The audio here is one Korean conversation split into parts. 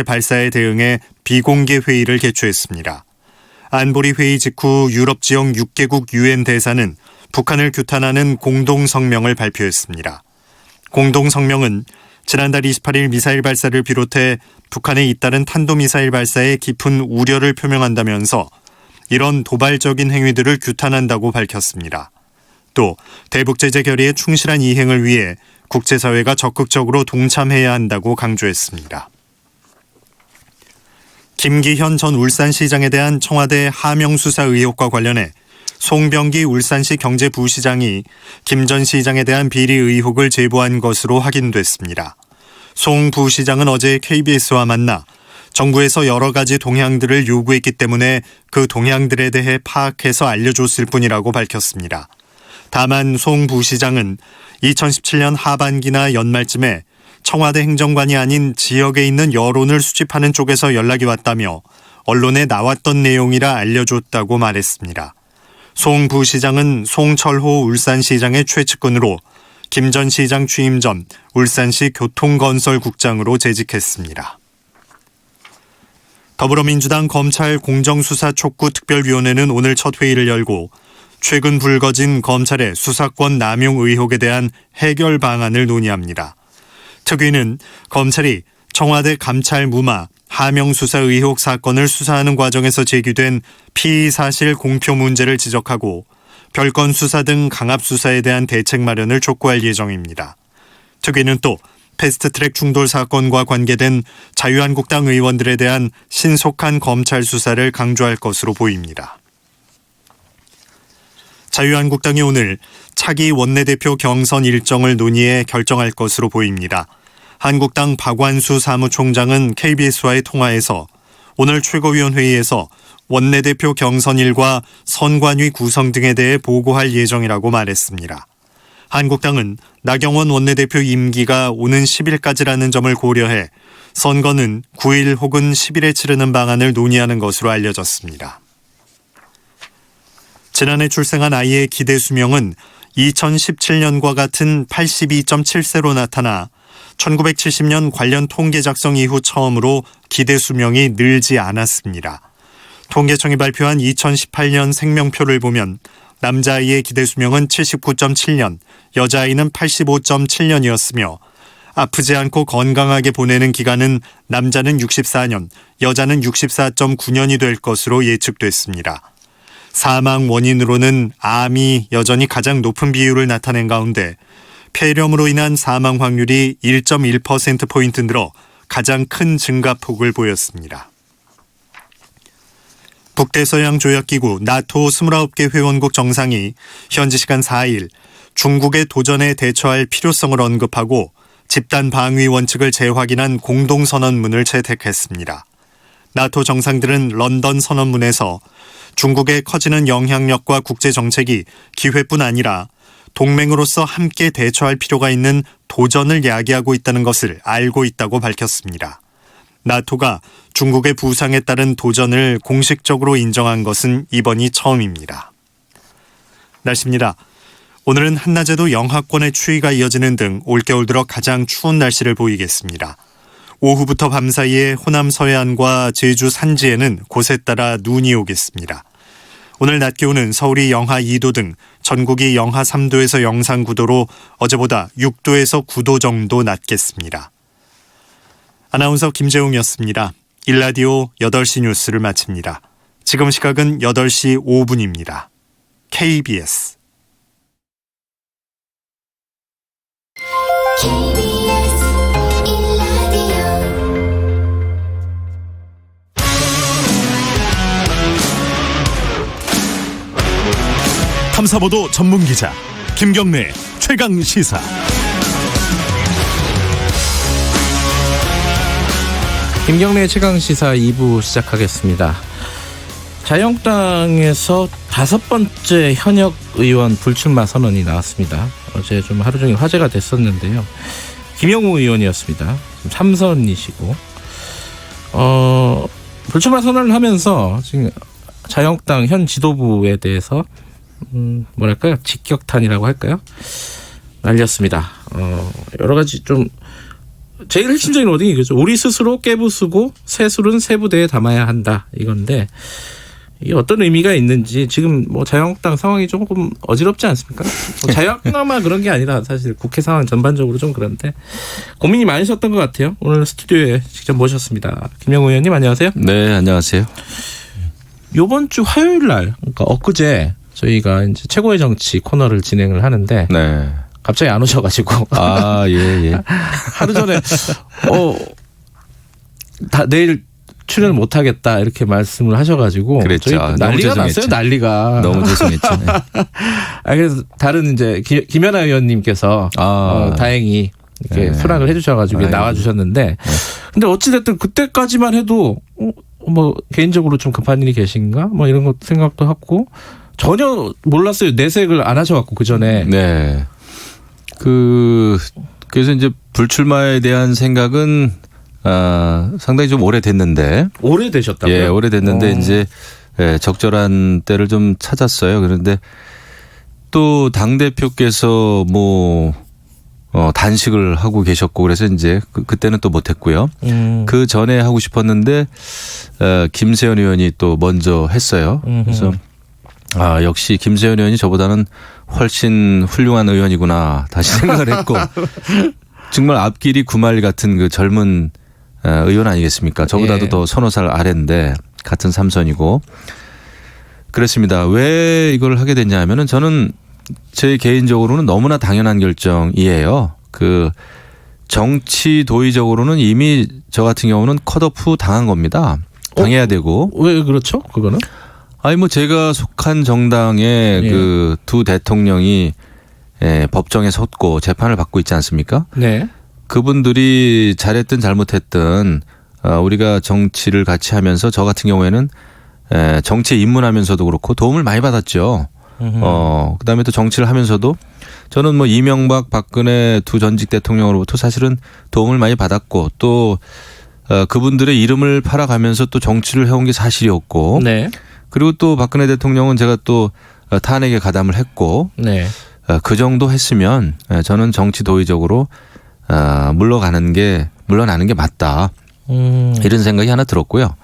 발사에 대응해 비공개 회의를 개최했습니다. 안보리 회의 직후 유럽 지역 6개국 유엔 대사는 북한을 규탄하는 공동성명을 발표했습니다. 공동성명은 지난달 28일 미사일 발사를 비롯해 북한의 잇따른 탄도미사일 발사에 깊은 우려를 표명한다면서 이런 도발적인 행위들을 규탄한다고 밝혔습니다. 또 대북제재 결의에 충실한 이행을 위해 국제사회가 적극적으로 동참해야 한다고 강조했습니다. 김기현 전 울산시장에 대한 청와대 하명 수사 의혹과 관련해 송병기 울산시 경제부시장이 김 전 시장에 대한 비리 의혹을 제보한 것으로 확인됐습니다. 송 부시장은 어제 KBS와 만나 정부에서 여러 가지 동향들을 요구했기 때문에 그 동향들에 대해 파악해서 알려줬을 뿐이라고 밝혔습니다. 다만 송 부시장은 2017년 하반기나 연말쯤에 청와대 행정관이 아닌 지역에 있는 여론을 수집하는 쪽에서 연락이 왔다며 언론에 나왔던 내용이라 알려줬다고 말했습니다. 송 부시장은 송철호 울산시장의 최측근으로 김 전 시장 취임 전 울산시 교통건설국장으로 재직했습니다. 더불어민주당 검찰 공정수사 촉구 특별위원회는 오늘 첫 회의를 열고 최근 불거진 검찰의 수사권 남용 의혹에 대한 해결 방안을 논의합니다. 특위는 검찰이 청와대 감찰 무마, 하명 수사 의혹 사건을 수사하는 과정에서 제기된 피의 사실 공표 문제를 지적하고 별건 수사 등 강압 수사에 대한 대책 마련을 촉구할 예정입니다. 특위는 또 패스트트랙 충돌 사건과 관계된 자유한국당 의원들에 대한 신속한 검찰 수사를 강조할 것으로 보입니다. 자유한국당이 오늘 차기 원내대표 경선 일정을 논의해 결정할 것으로 보입니다. 한국당 박완수 사무총장은 KBS와의 통화에서 오늘 최고위원회의에서 원내대표 경선일과 선관위 구성 등에 대해 보고할 예정이라고 말했습니다. 한국당은 나경원 원내대표 임기가 오는 10일까지라는 점을 고려해 선거는 9일 혹은 10일에 치르는 방안을 논의하는 것으로 알려졌습니다. 지난해 출생한 아이의 기대 수명은 2017년과 같은 82.7세로 나타나 1970년 관련 통계 작성 이후 처음으로 기대 수명이 늘지 않았습니다. 통계청이 발표한 2018년 생명표를 보면 남자아이의 기대 수명은 79.7년, 여자아이는 85.7년이었으며 아프지 않고 건강하게 보내는 기간은 남자는 64년, 여자는 64.9년이 될 것으로 예측됐습니다. 사망 원인으로는 암이 여전히 가장 높은 비율을 나타낸 가운데 폐렴으로 인한 사망 확률이 1.1%포인트 늘어 가장 큰 증가폭을 보였습니다. 북대서양조약기구 나토 29개 회원국 정상이 현지 시간 4일 중국의 도전에 대처할 필요성을 언급하고 집단 방위 원칙을 재확인한 공동선언문을 채택했습니다. 나토 정상들은 런던 선언문에서 중국의 커지는 영향력과 국제정책이 기회뿐 아니라 동맹으로서 함께 대처할 필요가 있는 도전을 야기하고 있다는 것을 알고 있다고 밝혔습니다. 나토가 중국의 부상에 따른 도전을 공식적으로 인정한 것은 이번이 처음입니다. 날씨입니다. 오늘은 한낮에도 영하권의 추위가 이어지는 등 올겨울 들어 가장 추운 날씨를 보이겠습니다. 오후부터 밤 사이에 호남 서해안과 제주 산지에는 곳에 따라 눈이 오겠습니다. 오늘 낮 기온은 서울이 영하 2도 등 전국이 영하 3도에서 영상 9도로 어제보다 6도에서 9도 정도 낮겠습니다. 아나운서 김재웅이었습니다. 일라디오 8시 뉴스를 마칩니다. 지금 시각은 8시 5분입니다. KBS 탐사보도 전문기자 김경래 최강시사. 김경래 최강시사 2부 시작하겠습니다. 자유한국당에서 5번째 현역 의원 불출마 선언이 나왔습니다. 어제 좀 하루 종일 화제가 됐었는데요. 김영우 의원이었습니다. 3선이시고 불출마 선언을 하면서 지금 자유한국당 현 지도부에 대해서 뭐랄까요? 직격탄이라고 할까요? 날렸습니다. 여러 가지 좀 제일 핵심적인 워딩이 이거죠. 우리 스스로 깨부수고 새술은 세부대에 담아야 한다 이건데 이게 어떤 의미가 있는지 지금 뭐 자유한국당 상황이 조금 어지럽지 않습니까? 뭐 자유한국당만 그런 게 아니라 사실 국회 상황 전반적으로 좀 그런데 고민이 많으셨던 것 같아요. 오늘 스튜디오에 직접 모셨습니다. 김영우 의원님 안녕하세요. 네, 안녕하세요. 이번 주 화요일 날, 그러니까 엊그제 저희가 이제 최고의 정치 코너를 진행을 하는데 네. 갑자기 안 오셔가지고 아, 예. 하루 전에 다 내일 출연을 못 하겠다 이렇게 말씀을 하셔가지고 그랬죠. 저희 너무 난리가 죄송했죠. 났어요. 난리가. 너무 죄송했죠. 네. 그래서 다른 이제 김연아 의원님께서 다행히 이렇게 네. 수락을 해주셔가지고 아이고. 나와주셨는데 근데 어찌됐든 그때까지만 해도 뭐 개인적으로 좀 급한 일이 계신가 뭐 이런 것 생각도 하고 전혀 몰랐어요. 내색을 안 하셔갖고 그 전에. 네. 그래서 이제 불출마에 대한 생각은 상당히 좀 오래됐는데. 오래되셨다고요? 예, 오래됐는데 이제 적절한 때를 좀 찾았어요. 그런데 또 당대표께서 뭐 단식을 하고 계셨고 그래서 이제 그때는 또 못했고요. 그 전에 하고 싶었는데 김세현 의원이 또 먼저 했어요. 그래서 역시 김세현 의원이 저보다는 훨씬 훌륭한 의원이구나 다시 생각을 했고 정말 앞길이 구말 같은 그 젊은 의원 아니겠습니까? 저보다도 예. 더 서너 살 아래인데 같은 삼선이고 그렇습니다. 왜 이걸 하게 됐냐 하면은 저는 제 개인적으로는 너무나 당연한 결정이에요. 그 정치 도의적으로는 이미 저 같은 경우는 컷오프 당한 겁니다. 당해야 되고. 왜 그렇죠? 그거는? 아니 뭐 제가 속한 정당의 예. 그 두 대통령이 법정에 섰고 재판을 받고 있지 않습니까? 네. 그분들이 잘했든 잘못했든 우리가 정치를 같이 하면서 저 같은 경우에는 정치에 입문하면서도 그렇고 도움을 많이 받았죠. 그다음에 또 정치를 하면서도 저는 뭐 이명박 박근혜 두 전직 대통령으로부터 사실은 도움을 많이 받았고 또 그분들의 이름을 팔아가면서 또 정치를 해온 게 사실이었고 네. 그리고 또 박근혜 대통령은 제가 또 탄핵에 가담을 했고 네. 그 정도 했으면 저는 정치 도의적으로 물러나는 게 맞다. 이런 생각이 하나 들었고요.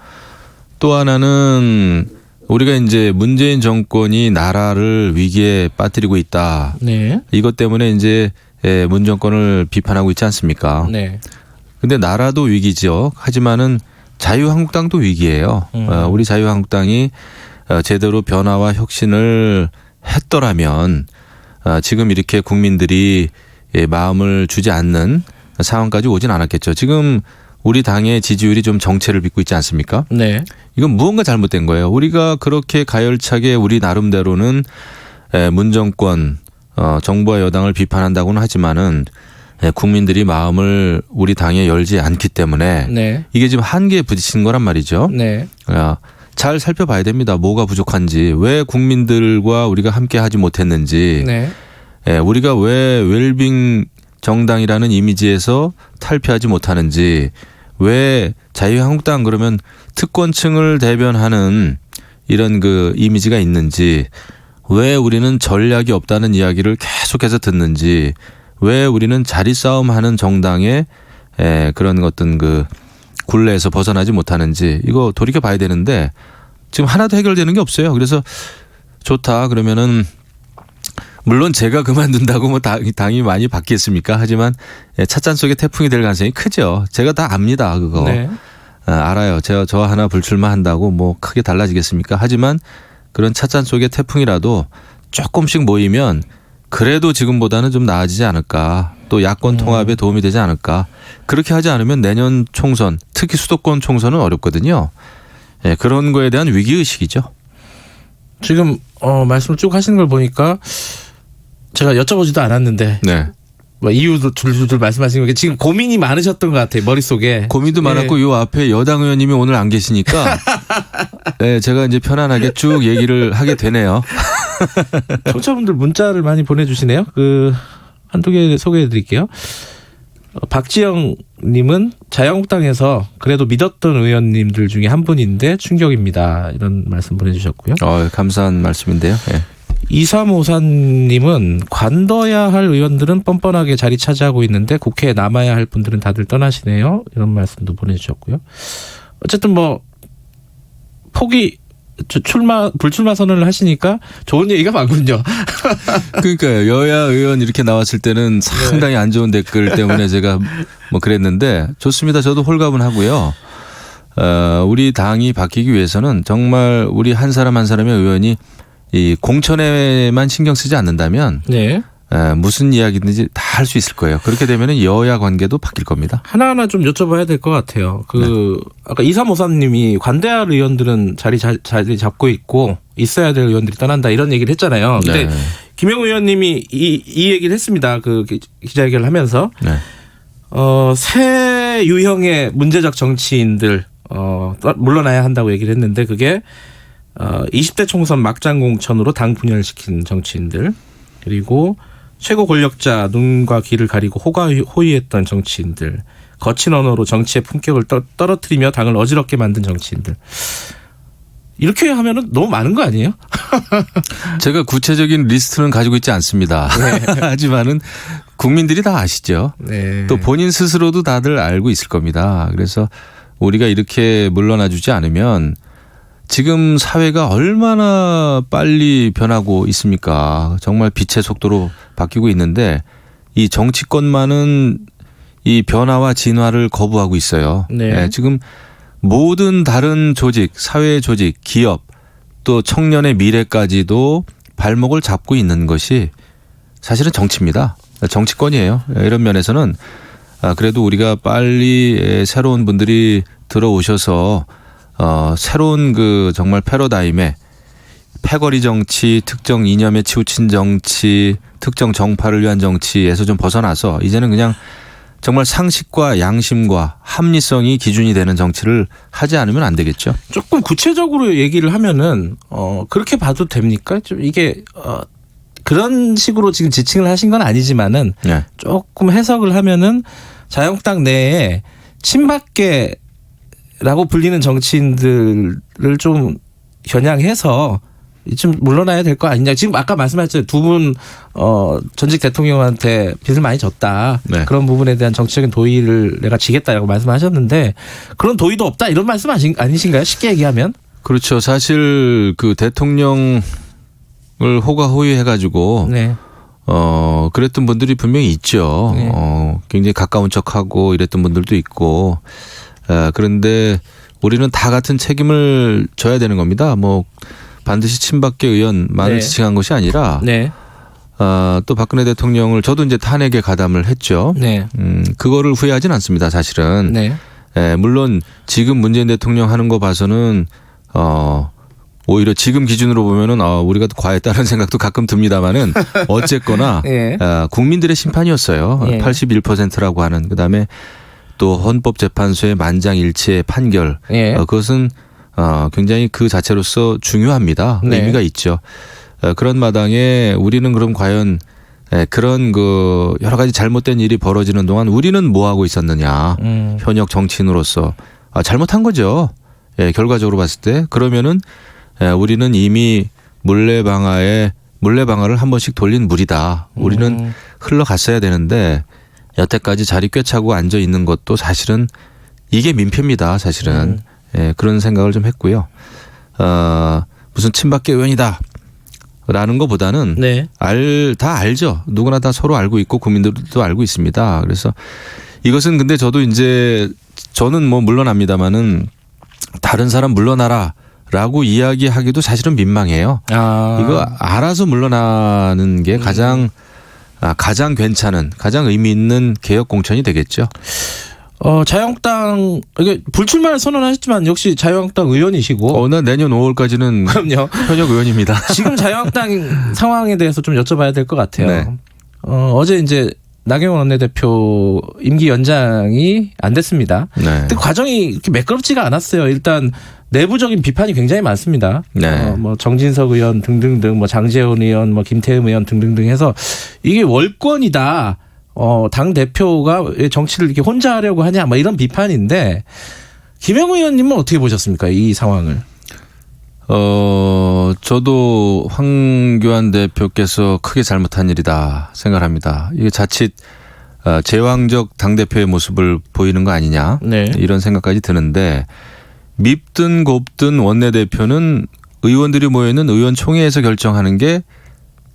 또 하나는 우리가 이제 문재인 정권이 나라를 위기에 빠뜨리고 있다. 네. 이것 때문에 이제 문 정권을 비판하고 있지 않습니까? 네. 근데 나라도 위기죠. 하지만은 자유한국당도 위기예요. 우리 자유한국당이 제대로 변화와 혁신을 했더라면 지금 이렇게 국민들이 마음을 주지 않는 상황까지 오진 않았겠죠. 지금 우리 당의 지지율이 좀 정체를 빚고 있지 않습니까? 네. 이건 무언가 잘못된 거예요. 우리가 그렇게 가열차게 우리 나름대로는 문정권 정부와 여당을 비판한다고는 하지만은 국민들이 마음을 우리 당에 열지 않기 때문에 네. 이게 지금 한계에 부딪히는 거란 말이죠. 네. 잘 살펴봐야 됩니다. 뭐가 부족한지, 왜 국민들과 우리가 함께 하지 못했는지, 네. 우리가 왜 웰빙 정당이라는 이미지에서 탈피하지 못하는지, 왜 자유한국당 그러면 특권층을 대변하는 이런 그 이미지가 있는지, 왜 우리는 전략이 없다는 이야기를 계속해서 듣는지, 왜 우리는 자리 싸움하는 정당의 그런 어떤 그 굴레에서 벗어나지 못하는지 이거 돌이켜 봐야 되는데 지금 하나도 해결되는 게 없어요. 그래서 좋다 그러면은 물론 제가 그만둔다고 뭐 당이 많이 바뀌겠습니까? 하지만 찻잔 속에 태풍이 될 가능성이 크죠. 제가 다 압니다. 그거. 네. 알아요. 제가 저 하나 불출마한다고 뭐 크게 달라지겠습니까? 하지만 그런 찻잔 속의 태풍이라도 조금씩 모이면 그래도 지금보다는 좀 나아지지 않을까. 또 야권 통합에 도움이 되지 않을까. 그렇게 하지 않으면 내년 총선, 특히 수도권 총선은 어렵거든요. 그런 거에 대한 위기의식이죠. 지금 말씀을 쭉 하시는 걸 보니까 제가 여쭤보지도 않았는데 네. 뭐 이유도 둘둘 말씀하시는 게 지금 고민이 많으셨던 것 같아요. 머릿속에. 고민도 많았고 요 앞에 여당 의원님이 오늘 안 계시니까 제가 이제 편안하게 쭉 얘기를 하게 되네요. 청취자분들 문자를 많이 보내주시네요. 한두 개 소개해드릴게요. 박지영 님은 자유한국당에서 그래도 믿었던 의원님들 중에 한 분인데 충격입니다. 이런 말씀 보내주셨고요. 감사한 말씀인데요. 네. 2354님은 관둬야 할 의원들은 뻔뻔하게 자리 차지하고 있는데 국회에 남아야 할 분들은 다들 떠나시네요. 이런 말씀도 보내주셨고요. 어쨌든 뭐 불출마 선언을 하시니까 좋은 얘기가 많군요. 그러니까 여야 의원 이렇게 나왔을 때는 상당히 안 좋은 댓글 때문에 제가 뭐 그랬는데 좋습니다. 저도 홀가분하고요. 우리 당이 바뀌기 위해서는 정말 우리 한 사람 한 사람의 의원이 이 공천에만 신경 쓰지 않는다면 네. 무슨 이야기든지 다 할 수 있을 거예요. 그렇게 되면 여야 관계도 바뀔 겁니다. 하나하나 좀 여쭤봐야 될 것 같아요. 아까 2353님이 관대할 의원들은 자리 잡고 있고 있어야 될 의원들이 떠난다 이런 얘기를 했잖아요. 근데 네. 김영우 의원님이 이 얘기를 했습니다. 그 기자회견을 하면서 네. 새 유형의 문제적 정치인들 물러나야 한다고 얘기를 했는데 그게 20대 총선 막장 공천으로 당 분열시킨 정치인들 그리고 최고 권력자 눈과 귀를 가리고 호의했던 정치인들 거친 언어로 정치의 품격을 떨어뜨리며 당을 어지럽게 만든 정치인들 이렇게 하면은 너무 많은 거 아니에요? 제가 구체적인 리스트는 가지고 있지 않습니다. 네. 하지만은 국민들이 다 아시죠. 네. 또 본인 스스로도 다들 알고 있을 겁니다. 그래서 우리가 이렇게 물러나주지 않으면 지금 사회가 얼마나 빨리 변하고 있습니까? 정말 빛의 속도로 바뀌고 있는데 이 정치권만은 이 변화와 진화를 거부하고 있어요. 네. 지금 모든 다른 조직, 사회 조직, 기업 또 청년의 미래까지도 발목을 잡고 있는 것이 사실은 정치입니다. 정치권이에요. 이런 면에서는 그래도 우리가 빨리 새로운 분들이 들어오셔서 새로운 그 정말 패러다임에 패거리 정치, 특정 이념에 치우친 정치, 특정 정파를 위한 정치에서 좀 벗어나서 이제는 그냥 정말 상식과 양심과 합리성이 기준이 되는 정치를 하지 않으면 안 되겠죠. 조금 구체적으로 얘기를 하면은 그렇게 봐도 됩니까? 좀 이게 그런 식으로 지금 지칭을 하신 건 아니지만은 네. 조금 해석을 하면은 자유한국당 내에 친박계라고 불리는 정치인들을 좀 겨냥해서 좀 물러나야 될 거 아니냐. 지금 아까 말씀하셨죠. 두 분 전직 대통령한테 빚을 많이 졌다. 네. 그런 부분에 대한 정치적인 도의를 내가 지겠다라고 말씀하셨는데 그런 도의도 없다 이런 말씀 아니신가요? 쉽게 얘기하면. 그렇죠. 사실 그 대통령을 호가호위해가지고 네. 그랬던 분들이 분명히 있죠. 네. 굉장히 가까운 척하고 이랬던 분들도 있고. 그런데 우리는 다 같은 책임을 져야 되는 겁니다. 뭐 반드시 친박계 의원만을 네. 지칭한 것이 아니라 네. 또 박근혜 대통령을 저도 이제 탄핵에 가담을 했죠. 네. 그거를 후회하진 않습니다. 사실은. 네. 물론 지금 문재인 대통령 하는 거 봐서는 오히려 지금 기준으로 보면은 우리가 과했다는 생각도 가끔 듭니다만은 어쨌거나 예. 국민들의 심판이었어요. 예. 81%라고 하는 그다음에 또 헌법재판소의 만장일치의 판결. 예. 그것은 굉장히 그 자체로서 중요합니다. 네. 의미가 있죠. 그런 마당에 우리는 그럼 과연 그런 그 여러 가지 잘못된 일이 벌어지는 동안 우리는 뭐 하고 있었느냐. 현역 정치인으로서 잘못한 거죠. 결과적으로 봤을 때 그러면은 우리는 이미 물레방아를 한 번씩 돌린 물이다. 우리는 흘러갔어야 되는데 여태까지 자리 꿰차고 앉아 있는 것도 사실은 이게 민폐입니다. 사실은. 그런 생각을 좀 했고요. 무슨 친박계 의원이다. 라는 것보다는 네. 다 알죠. 누구나 다 서로 알고 있고 국민들도 알고 있습니다. 그래서 이것은 근데 저도 이제 저는 뭐 물러납니다마는 다른 사람 물러나라 라고 이야기하기도 사실은 민망해요. 이거 알아서 물러나는 게 가장 괜찮은 가장 의미 있는 개혁 공천이 되겠죠. 자유한국당 이게 불출마를 선언하셨지만 역시 자유한국당 의원이시고. 나 내년 5월까지는 그럼요. 현역 의원입니다. 지금 자유한국당 상황에 대해서 좀 여쭤봐야 될 것 같아요. 네. 어제 이제 나경원 원내대표 임기 연장이 안 됐습니다. 네. 근데 과정이 이렇게 매끄럽지가 않았어요. 일단 내부적인 비판이 굉장히 많습니다. 네. 뭐 정진석 의원 등등등, 뭐 장제원 의원, 뭐 김태흠 의원 등등등 해서 이게 월권이다. 당 대표가 왜 정치를 이렇게 혼자 하려고 하냐, 뭐 이런 비판인데 김영우 의원님은 어떻게 보셨습니까? 이 상황을? 저도 황교안 대표께서 크게 잘못한 일이다 생각합니다. 이게 자칫 제왕적 당대표의 모습을 보이는 거 아니냐 네. 이런 생각까지 드는데 밉든 곱든 원내대표는 의원들이 모여있는 의원총회에서 결정하는 게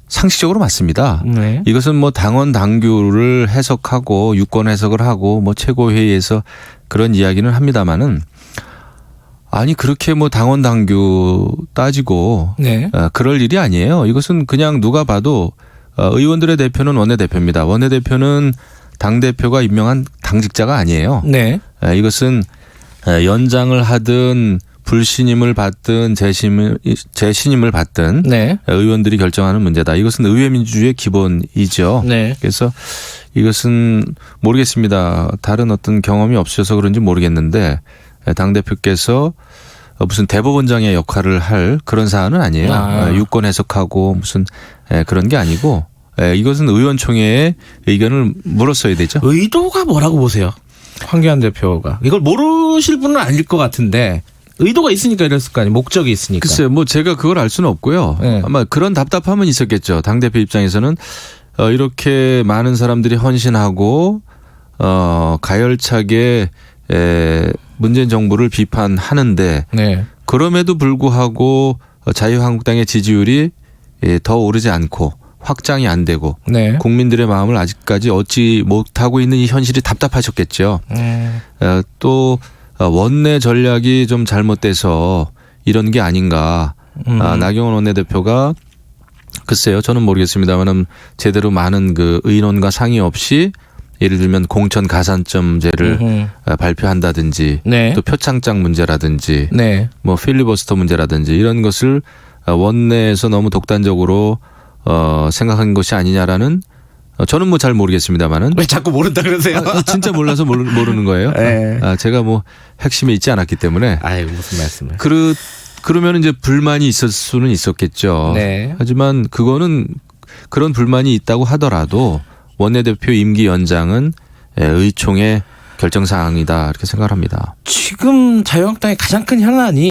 상식적으로 맞습니다. 네. 이것은 뭐 당원 당규를 해석하고 유권 해석을 하고 뭐 최고회의에서 그런 이야기는 합니다마는 아니 그렇게 뭐 당원 당규 따지고 네. 그럴 일이 아니에요. 이것은 그냥 누가 봐도 의원들의 대표는 원내대표입니다. 원내대표는 당대표가 임명한 당직자가 아니에요. 네. 이것은 연장을 하든 불신임을 받든 재신임을 받든 네. 의원들이 결정하는 문제다. 이것은 의회 민주주의의 기본이죠. 네. 그래서 이것은 모르겠습니다. 다른 어떤 경험이 없으셔서 그런지 모르겠는데 당대표께서 무슨 대법원장의 역할을 할 그런 사안은 아니에요. 유권 해석하고 무슨 그런 게 아니고 이것은 의원총회의 의견을 물었어야 되죠. 의도가 뭐라고 보세요? 황교안 대표가. 이걸 모르실 분은 아닐 것 같은데 의도가 있으니까 이랬을 거 아니에요. 목적이 있으니까. 글쎄요. 뭐 제가 그걸 알 수는 없고요. 네. 아마 그런 답답함은 있었겠죠. 당대표 입장에서는 이렇게 많은 사람들이 헌신하고 가열차게 문재인 정부를 비판하는데 네. 그럼에도 불구하고 자유한국당의 지지율이 더 오르지 않고 확장이 안 되고 네. 국민들의 마음을 아직까지 얻지 못하고 있는 이 현실이 답답하셨겠죠. 또 원내 전략이 좀 잘못돼서 이런 게 아닌가. 나경원 원내대표가 글쎄요. 저는 모르겠습니다만 제대로 많은 그 의논과 상의 없이 예를 들면 공천 가산점제를 발표한다든지 네. 또 표창장 문제라든지 네. 뭐 필리버스터 문제라든지 이런 것을 원내에서 너무 독단적으로 생각한 것이 아니냐라는 저는 뭐 잘 모르겠습니다만은 왜 자꾸 모른다 그러세요? 진짜 몰라서 모르는 거예요. 네. 제가 뭐 핵심에 있지 않았기 때문에 아유 무슨 말씀을. 그러면 이제 불만이 있을 수는 있었겠죠. 네. 하지만 그거는 그런 불만이 있다고 하더라도 원내대표 임기 연장은 의총의 결정 사항이다 이렇게 생각합니다. 지금 자유한국당의 가장 큰 현안이